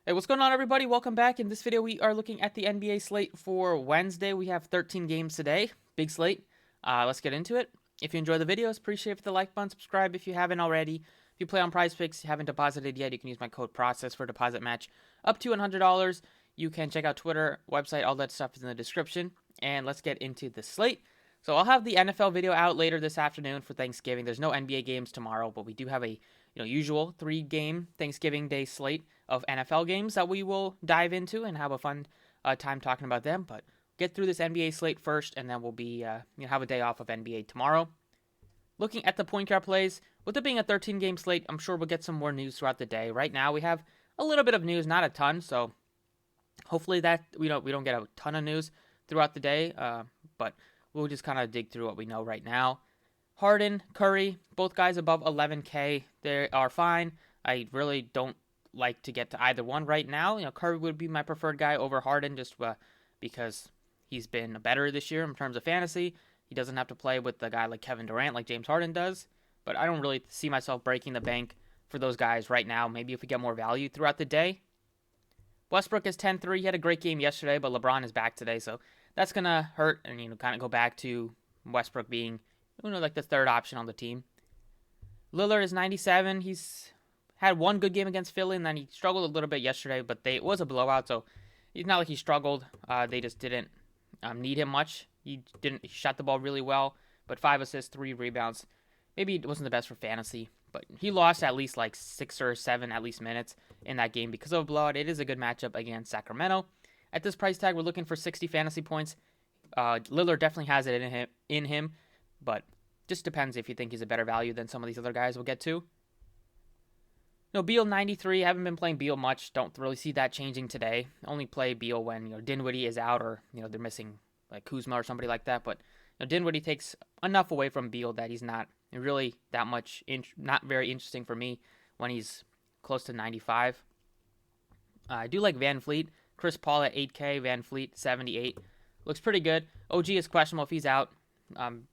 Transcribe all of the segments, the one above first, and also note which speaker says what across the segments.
Speaker 1: Hey, what's going on, everybody? Welcome back. In this video, we are looking at the NBA slate for Wednesday. We have 13 games today. Big slate. Let's get into it. If you enjoy the videos, appreciate it. The like button, subscribe if you haven't already. If you play on PrizePicks, you haven't deposited yet, you can use my code PROCESS for a deposit match up to $100. You can check out Twitter, website, all that stuff is in the description. And let's get into the slate. So I'll have the NFL video out later this afternoon for Thanksgiving. There's no NBA games tomorrow, but we do have a usual 3-game Thanksgiving Day slate of NFL games that we will dive into and have a fun time talking about them. But get through this NBA slate first, and then we'll be have a day off of NBA tomorrow. Looking at the point guard plays, with it being a 13-game slate, I'm sure we'll get some more news throughout the day. Right now, we have a little bit of news, not a ton, so hopefully that we don't get a ton of news throughout the day. But we'll just kind of dig through what we know right now. Harden, Curry, both guys above 11K, they are fine. I really don't like to get to either one right now. Curry would be my preferred guy over Harden just because he's been better this year in terms of fantasy. He doesn't have to play with a guy like Kevin Durant like James Harden does. But I don't really see myself breaking the bank for those guys right now. Maybe if we get more value throughout the day. Westbrook is 10-3. He had a great game yesterday, but LeBron is back today, so that's going to hurt and kind of go back to Westbrook being like the third option on the team. Lillard is 97. He's had one good game against Philly, and then he struggled a little bit yesterday, but it was a blowout, so it's not like he struggled. They just didn't need him much. He shot the ball really well, but 5 assists, 3 rebounds. Maybe it wasn't the best for fantasy, but he lost at least like 6 or 7 at least minutes in that game because of a blowout. It is a good matchup against Sacramento. At this price tag, we're looking for 60 fantasy points. Lillard definitely has it in him, but just depends if you think he's a better value than some of these other guys we'll get to. No, Beal 93. Haven't been playing Beal much. Don't really see that changing today. Only play Beal when Dinwiddie is out or they're missing like Kuzma or somebody like that. But Dinwiddie takes enough away from Beal that he's not really that much not very interesting for me when he's close to 95. I do like Van Fleet. Chris Paul at 8K. Van Fleet 78. Looks pretty good. OG is questionable if he's out.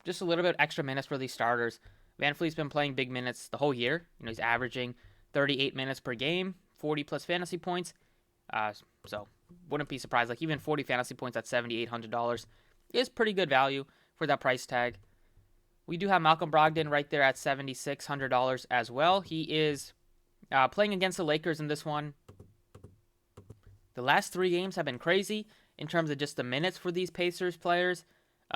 Speaker 1: Just a little bit extra minutes for these starters. Van Fleet's been playing big minutes the whole year. He's averaging 38 minutes per game, 40 plus fantasy points. So wouldn't be surprised. Like even 40 fantasy points at $7,800 is pretty good value for that price tag. We do have Malcolm Brogdon right there at $7,600 as well. He is playing against the Lakers in this one. The last 3 games have been crazy in terms of just the minutes for these Pacers players.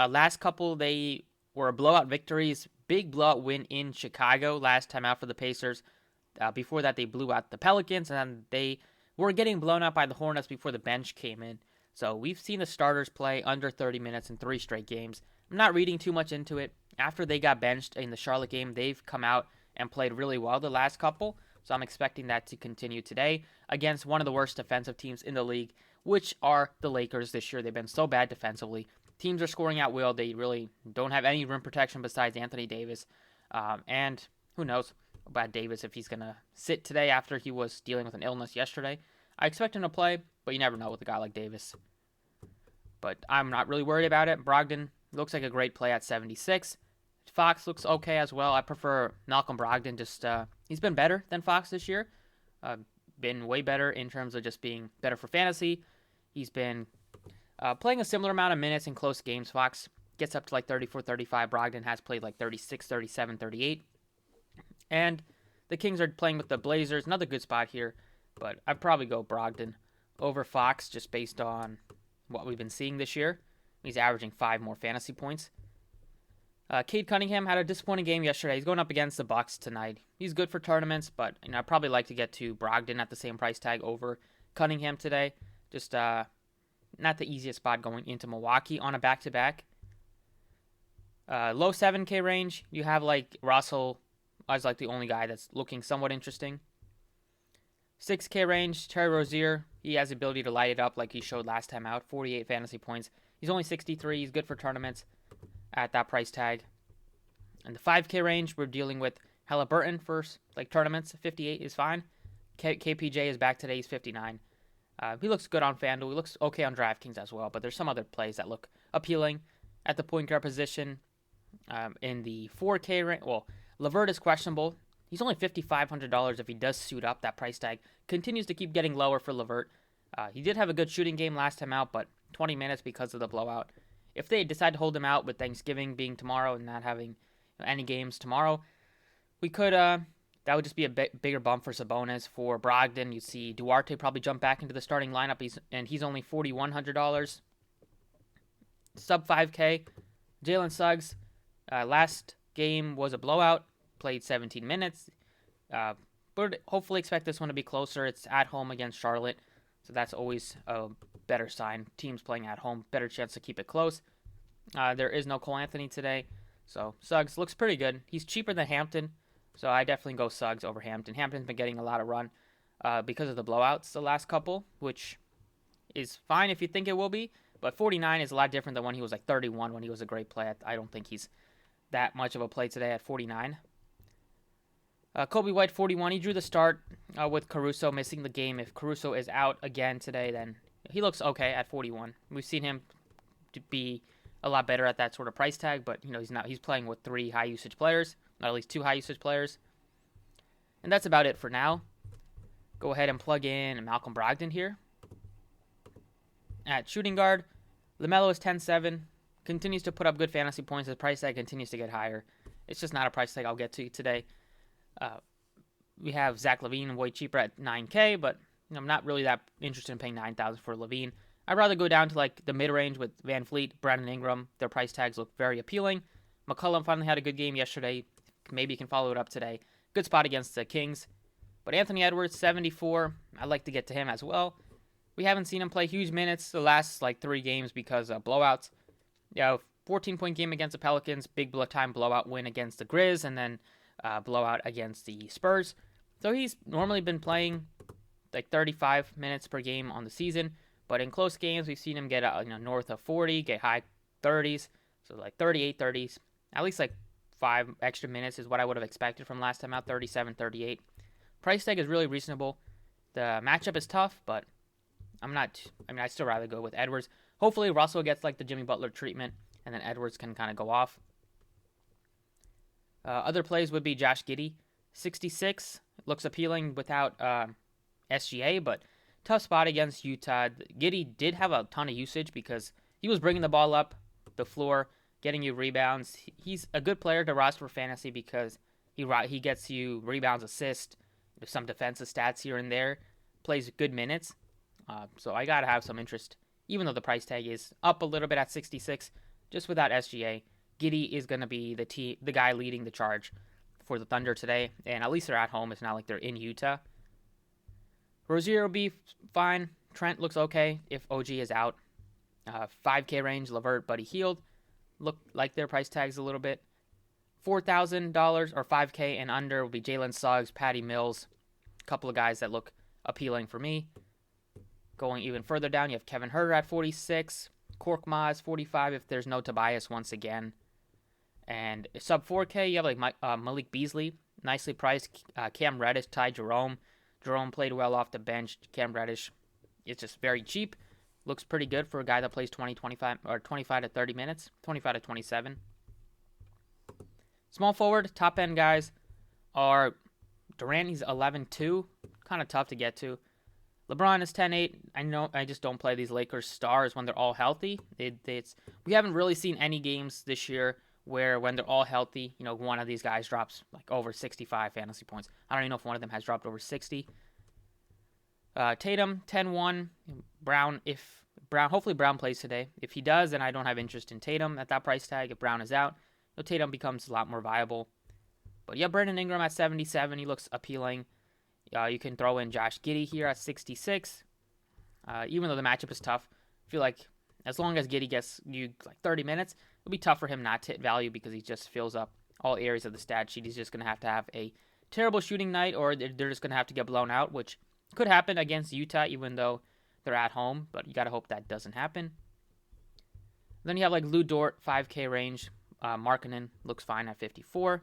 Speaker 1: Last couple, they were blowout victories. Big blowout win in Chicago last time out for the Pacers. Before that, they blew out the Pelicans, and then they were getting blown out by the Hornets before the bench came in. So we've seen the starters play under 30 minutes in 3 straight games. I'm not reading too much into it. After they got benched in the Charlotte game, they've come out and played really well the last couple. So I'm expecting that to continue today against one of the worst defensive teams in the league, which are the Lakers this year. They've been so bad defensively. Teams are scoring at will. They really don't have any rim protection besides Anthony Davis. And who knows about Davis if he's going to sit today after he was dealing with an illness yesterday. I expect him to play, but you never know with a guy like Davis. But I'm not really worried about it. Brogdon looks like a great play at 76. Fox looks okay as well. I prefer Malcolm Brogdon. He's been better than Fox this year. Been way better in terms of just being better for fantasy. He's been playing a similar amount of minutes in close games. Fox gets up to like 34, 35. Brogdon has played like 36, 37, 38. And the Kings are playing with the Blazers. Another good spot here. But I'd probably go Brogdon over Fox just based on what we've been seeing this year. He's averaging 5 more fantasy points. Cade Cunningham had a disappointing game yesterday. He's going up against the Bucks tonight. He's good for tournaments, but I'd probably like to get to Brogdon at the same price tag over Cunningham today. Just not the easiest spot going into Milwaukee on a back-to-back. Low 7K range, you have like Russell as like the only guy that's looking somewhat interesting. 6K range, Terry Rozier, he has the ability to light it up like he showed last time out. 48 fantasy points. He's only 63. He's good for tournaments at that price tag. In the 5K range, we're dealing with Halliburton for like tournaments. 58 is fine. KPJ is back today. He's 59. He looks good on FanDuel. He looks okay on DraftKings as well, but there's some other plays that look appealing at the point guard position. In the 4K range, well, LeVert is questionable. He's only $5,500 if he does suit up. That price tag continues to keep getting lower for LeVert. He did have a good shooting game last time out, but 20 minutes because of the blowout. If they decide to hold him out with Thanksgiving being tomorrow and not having any games tomorrow, we could that would just be a bigger bump for Sabonis. For Brogdon, you see Duarte probably jump back into the starting lineup, he's only $4,100. Sub 5K. Jalen Suggs, last game was a blowout, played 17 minutes. But hopefully expect this one to be closer. It's at home against Charlotte, so that's always a better sign. Teams playing at home, better chance to keep it close. There is no Cole Anthony today, so Suggs looks pretty good. He's cheaper than Hampton, so I definitely go Suggs over Hampton. Hampton's been getting a lot of run because of the blowouts the last couple, which is fine if you think it will be, but 49 is a lot different than when he was like 31 when he was a great play. I don't think he's that much of a play today at 49. Kobe White, 41. He drew the start with Caruso missing the game. If Caruso is out again today, then he looks okay at 41. We've seen him to be a lot better at that sort of price tag, but he's not. He's playing with 3 high usage players, or at least 2 high usage players, and that's about it for now. Go ahead and plug in Malcolm Brogdon here at shooting guard. LaMelo is 10-7. Continues to put up good fantasy points. His price tag continues to get higher. It's just not a price tag I'll get to today. We have Zach LaVine way cheaper at 9K, but I'm not really that interested in paying $9,000 for LaVine. I'd rather go down to like the mid-range with Van Fleet, Brandon Ingram. Their price tags look very appealing. McCollum finally had a good game yesterday. Maybe he can follow it up today. Good spot against the Kings. But Anthony Edwards, 74. I'd like to get to him as well. We haven't seen him play huge minutes the last 3 games because of blowouts. 14-point game against the Pelicans, big time blowout win against the Grizz, and then blowout against the Spurs. So he's normally been playing 35 minutes per game on the season, but in close games we've seen him get north of 40, get high 30s, so 38, 30s. At least 5 extra minutes is what I would have expected from last time out, 37, 38. Price tag is really reasonable. The matchup is tough, but I'd still rather go with Edwards. Hopefully Russell gets the Jimmy Butler treatment, and then Edwards can kind of go off. Other plays would be Josh Giddey, 66. Looks appealing without SGA, but tough spot against Utah. Giddey did have a ton of usage because he was bringing the ball up the floor, getting you rebounds. He's a good player to roster for fantasy because he gets you rebounds, assists, some defensive stats here and there, plays good minutes. So I got to have some interest, even though the price tag is up a little bit at 66, just without SGA. Giddey is going to be the guy leading the charge for the Thunder today, and at least they're at home. It's not like they're in Utah. Rozier will be fine. Trent looks okay if OG is out. 5K range, LeVert, Buddy Hield look like their price tags a little bit. $4,000 or 5K and under will be Jalen Suggs, Patty Mills, a couple of guys that look appealing for me. Going even further down, you have Kevin Huerter at 46, Korkmaz 45 if there's no Tobias once again. And sub 4K, you have Malik Beasley, nicely priced. Cam Reddish, Ty Jerome. Jerome played well off the bench. Cam Reddish, it's just very cheap. Looks pretty good for a guy that plays 25 to 30 minutes, 25 to 27. Small forward, top end guys are Durant. He's 11-2, kind of tough to get to. LeBron is 10-8. I know I just don't play these Lakers stars when they're all healthy. We haven't really seen any games this year where when they're all healthy, one of these guys drops over 65 fantasy points. I don't even know if one of them has dropped over 60. Tatum, 10-1. Hopefully Brown plays today. If he does, then I don't have interest in Tatum at that price tag. If Brown is out, Tatum becomes a lot more viable. But yeah, Brandon Ingram at 77. He looks appealing. You can throw in Josh Giddey here at 66. Even though the matchup is tough, I feel like as long as Giddey gets you 30 minutes, it'll be tough for him not to hit value because he just fills up all areas of the stat sheet. He's just going to have a terrible shooting night, or they're just going to have to get blown out, which could happen against Utah even though they're at home, but you got to hope that doesn't happen. Then you have Lou Dort, 5K range. Markkanen looks fine at 54.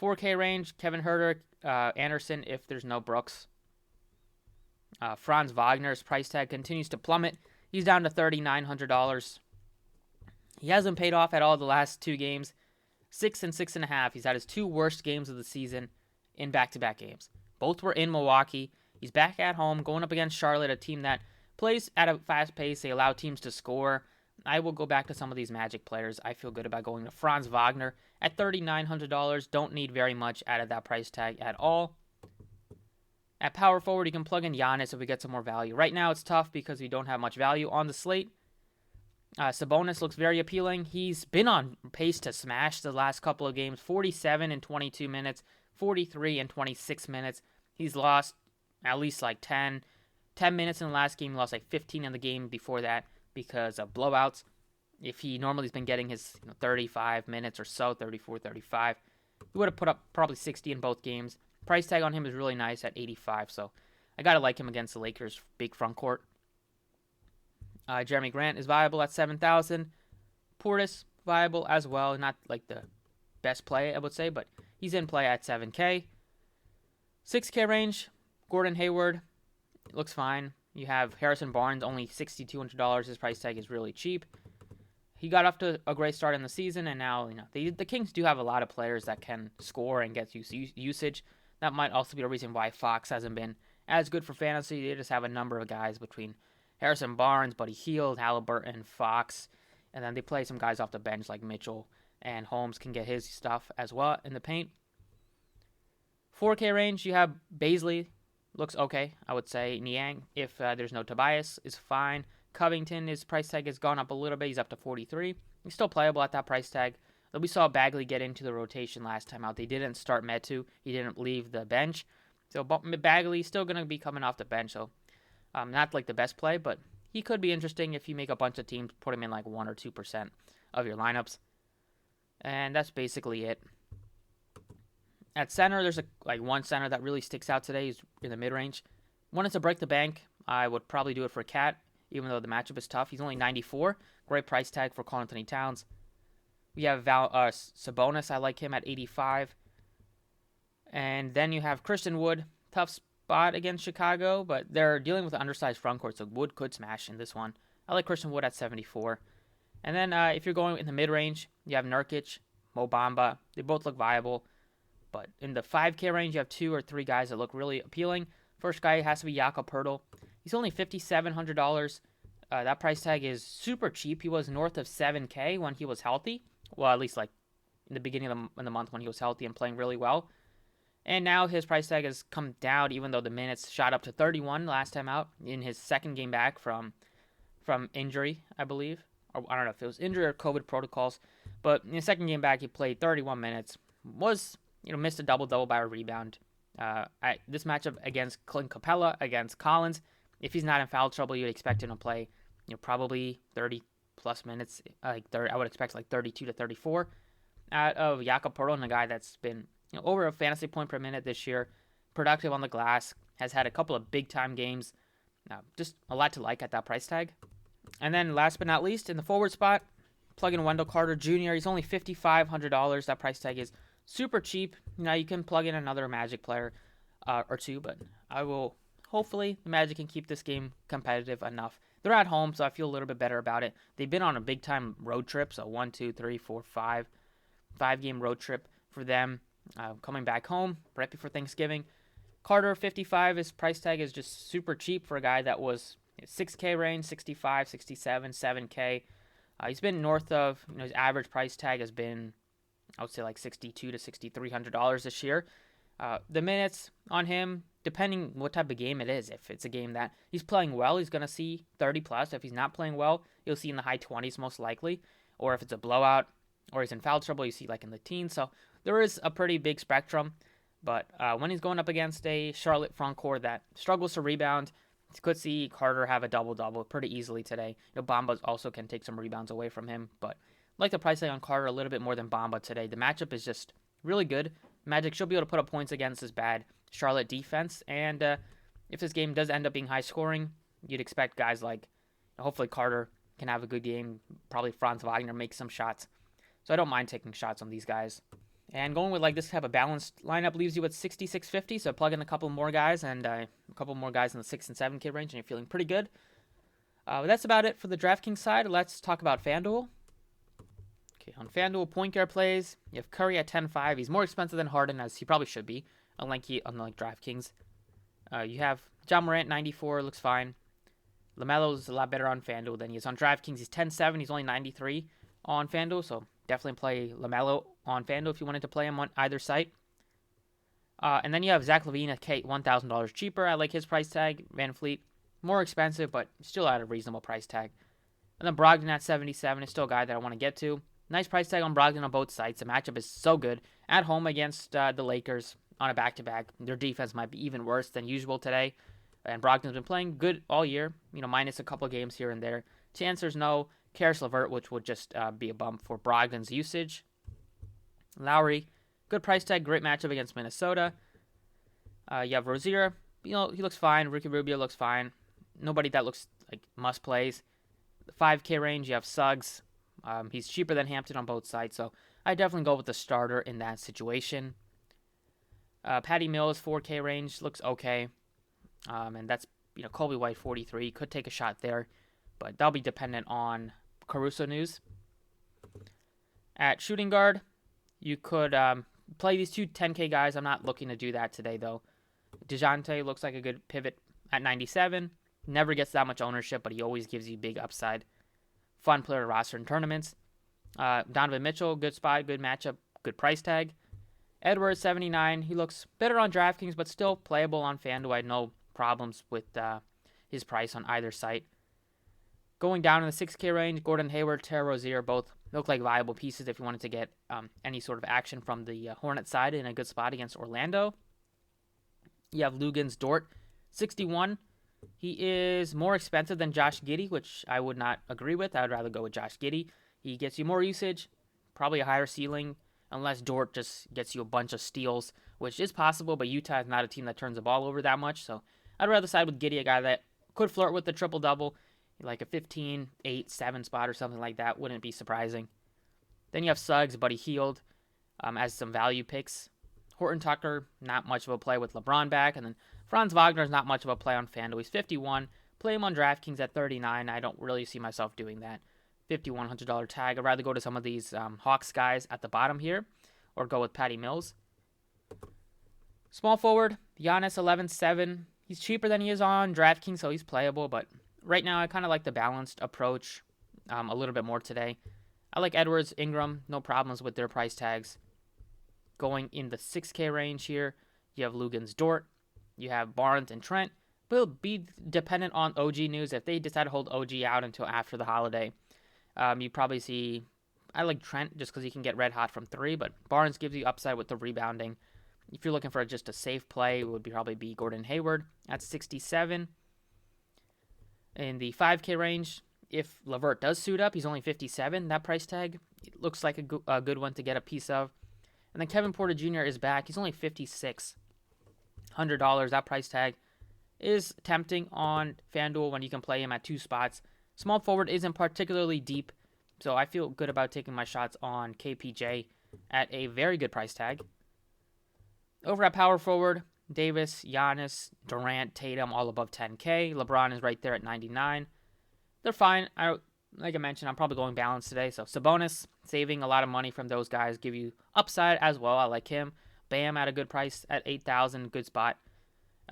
Speaker 1: 4K range, Kevin Huerter, Anderson if there's no Brooks. Franz Wagner's price tag continues to plummet. He's down to $3,900. He hasn't paid off at all the last 2 games. 6 and 6.5. He's had his 2 worst games of the season in back-to-back games. Both were in Milwaukee. He's back at home going up against Charlotte, a team that plays at a fast pace. They allow teams to score. I will go back to some of these Magic players. I feel good about going to Franz Wagner at $3,900. Don't need very much out of that price tag at all. At power forward, you can plug in Giannis if we get some more value. Right now, it's tough because we don't have much value on the slate. Sabonis looks very appealing. He's been on pace to smash the last couple of games. 47 in 22 minutes, 43 in 26 minutes. He's lost at least like 10 minutes in the last game. He lost like 15 in the game before that because of blowouts. If he normally has been getting his 35 minutes or so, 34, 35, he would have put up probably 60 in both games. Price tag on him is really nice at 85, so I got to like him against the Lakers' big front court. Jeremy Grant is viable at 7,000. Portis, viable as well. Not like the best play, I would say, but he's in play at 7K. 6K range, Gordon Hayward looks fine. You have Harrison Barnes, only $6,200. His price tag is really cheap. He got off to a great start in the season, and now the Kings do have a lot of players that can score and get usage. That might also be a reason why Fox hasn't been as good for fantasy. They just have a number of guys between Harrison Barnes, Buddy Hield, Halliburton, Fox, and then they play some guys off the bench like Mitchell, and Holmes can get his stuff as well in the paint. 4K range, you have Baisley, looks okay, I would say. Niang, if there's no Tobias, is fine. Covington, his price tag has gone up a little bit. He's up to 43. He's still playable at that price tag. We saw Bagley get into the rotation last time out. They didn't start Metu. He didn't leave the bench. So Bagley's still going to be coming off the bench. So not like the best play, but he could be interesting if you make a bunch of teams, put him in like 1 or 2% of your lineups. And that's basically it. At center, there's one center that really sticks out today. He's in the mid-range. Wanted to break the bank. I would probably do it for Cat, even though the matchup is tough. He's only 94. Great price tag for Karl Anthony Towns. We have Sabonis. I like him at 85. And then you have Christian Wood. Tough spot against Chicago, but they're dealing with an undersized front court, so Wood could smash in this one. I like Christian Wood at 74. And then if you're going in the mid-range, you have Nurkic, Mo Bamba. They both look viable. But in the 5K range, you have 2 or 3 guys that look really appealing. First guy has to be Jakob Poeltl. He's only $5,700. That price tag is super cheap. He was north of 7K when he was healthy. Well, at least like in the beginning of the month when he was healthy and playing really well. And now his price tag has come down, even though the minutes shot up to 31 last time out in his second game back from injury, I believe. Or I don't know if it was injury or COVID protocols. But in his second game back, he played 31 minutes. Missed a double-double by a rebound. This matchup against Clint Capella, against Collins, if he's not in foul trouble, you'd expect him to play probably 30-plus minutes. I would expect like 32 to 34 out of Jakob Poeltl, a guy that's been over a fantasy point per minute this year, productive on the glass, has had a couple of big-time games. Just a lot to like at that price tag. And then last but not least, in the forward spot, plug in Wendell Carter Jr. He's only $5,500. That price tag is super cheap. You can plug in another Magic player or two, but hopefully the Magic can keep this game competitive enough. They're at home, so I feel a little bit better about it. They've been on a big-time road trip, so 1, 2, 3, 4, 5-game road trip for them. Coming back home right before Thanksgiving. Carter, 55, his price tag is just super cheap for a guy that was 6K range, 65, 67, 7K. He's been north of, his average price tag has been, I would say like $62 to $6,300 this year. The minutes on him, depending what type of game it is, if it's a game that he's playing well, he's going to see 30 plus. If he's not playing well, you'll see in the high 20s most likely. Or if it's a blowout or he's in foul trouble, you see like in the teens. So there is a pretty big spectrum. But when he's going up against a Charlotte front court that struggles to rebound, you could see Carter have a double-double pretty easily today. Bamba also can take some rebounds away from him. But I like the price tag on Carter a little bit more than Bamba today. The matchup is just really good. Magic should be able to put up points against this bad Charlotte defense. And if this game does end up being high scoring, you'd expect guys like, hopefully Carter can have a good game. Probably Franz Wagner makes some shots. So I don't mind taking shots on these guys. And going with like this type of balanced lineup leaves you at 6,650. So plug in a couple more guys and a couple more guys in the 6 and 7K range, and you're feeling pretty good. But that's about it for the DraftKings side. Let's talk about FanDuel. Okay, on FanDuel, point guard plays. You have Curry at 10.5. He's more expensive than Harden, as he probably should be, unlike DraftKings. You have John Morant, 94, looks fine. LaMelo's a lot better on FanDuel than he is on DraftKings. He's 10.7. He's only 93 on FanDuel, so definitely play LaMelo on FanDuel if you wanted to play him on either site. And then you have Zach LaVine at $1,000 cheaper. I like his price tag. Van Fleet, more expensive, but still at a reasonable price tag. And then Brogdon at 77 is still a guy that I want to get to. Nice price tag on Brogdon on both sides. The matchup is so good. At home against the Lakers on a back-to-back. Their defense might be even worse than usual today. And Brogdon's been playing good all year, minus a couple games here and there. To answers no. Karis LeVert, which would just be a bump for Brogdon's usage. Lowry, good price tag, great matchup against Minnesota. You have Rozier. He looks fine. Ricky Rubio looks fine. Nobody that looks like must-plays. The 5K range, you have Suggs. He's cheaper than Hampton on both sides, so I definitely go with the starter in that situation. Patty Mills, 4K range, looks okay. And that's, Colby White, 43. Could take a shot there, but that'll be dependent on Caruso news. At shooting guard, you could play these two 10K guys. I'm not looking to do that today, though. DeJounte looks like a good pivot at 97. Never gets that much ownership, but he always gives you big upside. Fun player to roster in tournaments. Donovan Mitchell, good spot, good matchup, good price tag. Edwards, 79. He looks better on DraftKings, but still playable on FanDuel. I had no problems with his price on either site. Going down in the 6K range, Gordon Hayward, Terry Rozier both look like viable pieces if you wanted to get any sort of action from the Hornet side in a good spot against Orlando. You have Luguentz Dort, 61. He is more expensive than Josh Giddey, which I would not agree with. I would rather go with Josh Giddey. He gets you more usage, probably a higher ceiling, unless Dort just gets you a bunch of steals, which is possible, but Utah is not a team that turns the ball over that much. So I'd rather side with Giddey, a guy that could flirt with the triple-double, like a 15, 8, 7 spot or something like that. Wouldn't be surprising. Then you have Suggs, Buddy Hield, as some value picks. Horton Tucker, not much of a play with LeBron back. And then Franz Wagner is not much of a play on FanDuel. He's 51. Play him on DraftKings at 39. I don't really see myself doing that. $5,100 tag. I'd rather go to some of these Hawks guys at the bottom here or go with Patty Mills. Small forward, Giannis, 11.7. He's cheaper than he is on DraftKings, so he's playable. But right now, I kind of like the balanced approach a little bit more today. I like Edwards, Ingram. No problems with their price tags. Going in the 6K range here, you have Luguentz Dort. You have Barnes and Trent. But it'll be dependent on OG news. If they decide to hold OG out until after the holiday, you probably see... I like Trent just because he can get red hot from 3, but Barnes gives you upside with the rebounding. If you're looking for just a safe play, it would probably be Gordon Hayward at 67. In the 5K range, if LeVert does suit up, he's only 57. That price tag looks like a good one to get a piece of. And then Kevin Porter Jr. is back. He's only $5,600. That price tag is tempting on FanDuel when you can play him at 2 spots. Small forward isn't particularly deep, so I feel good about taking my shots on KPJ at a very good price tag. Over at power forward, Davis, Giannis, Durant, Tatum, all above 10K. LeBron is right there at 99. They're fine. Like I mentioned, I'm probably going balanced today. So Sabonis, saving a lot of money from those guys, give you upside as well. I like him. Bam at a good price at 8,000, good spot.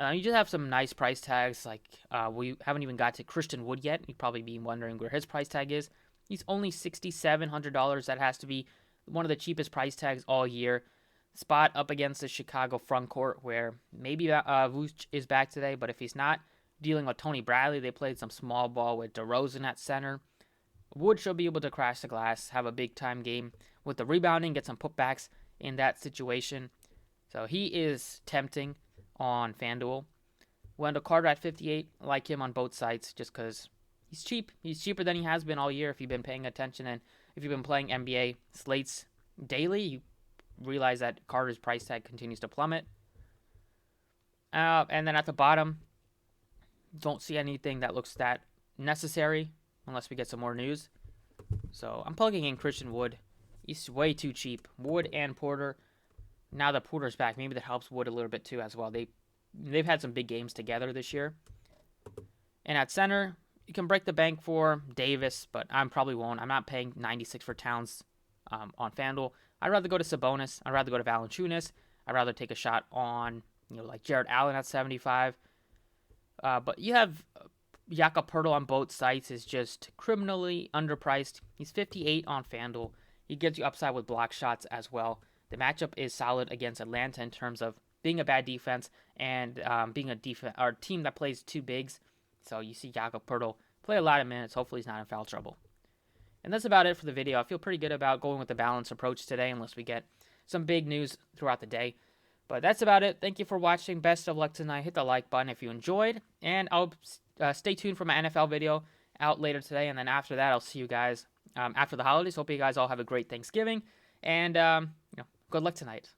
Speaker 1: You just have some nice price tags. Like we haven't even got to Christian Wood yet. You'd probably be wondering where his price tag is. He's only $6,700. That has to be one of the cheapest price tags all year. Spot up against the Chicago front court where maybe Vooch is back today, but if he's not, dealing with Tony Bradley, they played some small ball with DeRozan at center. Wood should be able to crash the glass, have a big-time game with the rebounding, get some putbacks in that situation. So he is tempting on FanDuel. Wendell Carter at 58, I like him on both sides just because he's cheap. He's cheaper than he has been all year if you've been paying attention. And if you've been playing NBA slates daily, you realize that Carter's price tag continues to plummet. And then at the bottom, don't see anything that looks that necessary unless we get some more news. So I'm plugging in Christian Wood. He's way too cheap. Wood and Porter. Now that Porter's back, maybe that helps Wood a little bit too as well. They've had some big games together this year. And at center, you can break the bank for Davis, but I probably won't. I'm not paying 96 for Towns on FanDuel. I'd rather go to Sabonis. I'd rather go to Valanciunas. I'd rather take a shot on, like Jared Allen at 75. But you have Jakob Poeltl on both sites is just criminally underpriced. He's 58 on FanDuel. He gives you upside with block shots as well. The matchup is solid against Atlanta in terms of being a bad defense and being a team that plays two bigs. So you see Jakob Poeltl play a lot of minutes. Hopefully he's not in foul trouble. And that's about it for the video. I feel pretty good about going with the balanced approach today unless we get some big news throughout the day. But that's about it. Thank you for watching. Best of luck tonight. Hit the like button if you enjoyed. And I'll stay tuned for my NFL video out later today. And then after that, I'll see you guys after the holidays. Hope you guys all have a great Thanksgiving. And good luck tonight.